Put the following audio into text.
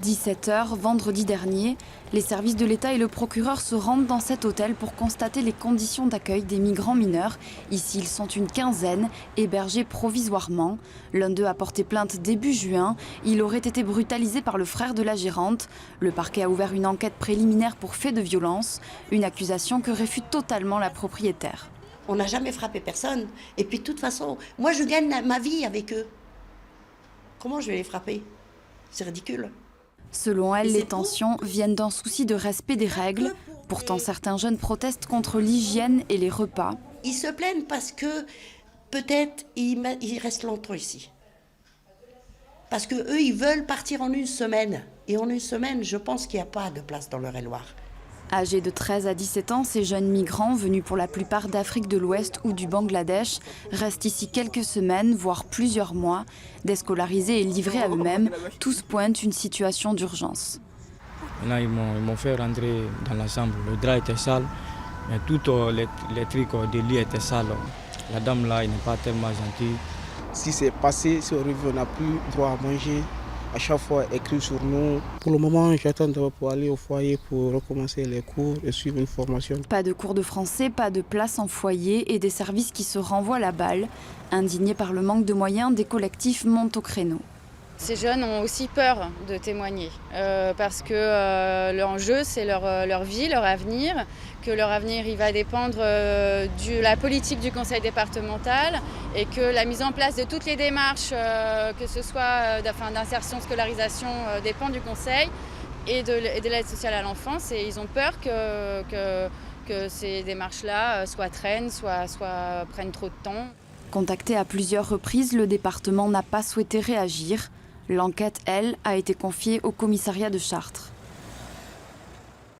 17 h vendredi dernier, les services de l'État et le procureur se rendent dans cet hôtel pour constater les conditions d'accueil des migrants mineurs. Ici, ils sont une quinzaine, hébergés provisoirement. L'un d'eux a porté plainte début juin. Il aurait été brutalisé par le frère de la gérante. Le parquet a ouvert une enquête préliminaire pour fait de violence, une accusation que réfute totalement la propriétaire. On n'a jamais frappé personne. Et puis de toute façon, moi je gagne ma vie avec eux. Comment je vais les frapper? C'est ridicule. Selon elle, les tensions viennent d'un souci de respect des règles. Pourtant, certains jeunes protestent contre l'hygiène et les repas. Ils se plaignent parce que peut-être ils restent longtemps ici. Parce qu'eux, ils veulent partir en une semaine. Et en une semaine, je pense qu'il n'y a pas de place dans l'Eure-et-Loir. Âgés de 13 à 17 ans, ces jeunes migrants, venus pour la plupart d'Afrique de l'Ouest ou du Bangladesh, restent ici quelques semaines, voire plusieurs mois. Déscolarisés et livrés à eux-mêmes, tous pointent une situation d'urgence. Là, ils m'ont fait rentrer dans la chambre. Le drap était sale, mais tous les trucs de lit étaient sales. La dame là, elle n'est pas tellement gentille. Si c'est passé, si on n'a plus droit à manger, à chaque fois écrit sur nous. Pour le moment, j'attends pour aller au foyer pour recommencer les cours et suivre une formation. Pas de cours de français, pas de place en foyer et des services qui se renvoient la balle. Indignés par le manque de moyens, des collectifs montent au créneau. Ces jeunes ont aussi peur de témoigner parce que l'enjeu, c'est leur vie, leur avenir, que leur avenir il va dépendre de la politique du conseil départemental et que la mise en place de toutes les démarches, que ce soit d'insertion, scolarisation, dépend du conseil et de l'aide sociale à l'enfance. Et ils ont peur que ces démarches-là traînent, prennent trop de temps. Contacté à plusieurs reprises, le département n'a pas souhaité réagir. L'enquête, elle, a été confiée au commissariat de Chartres.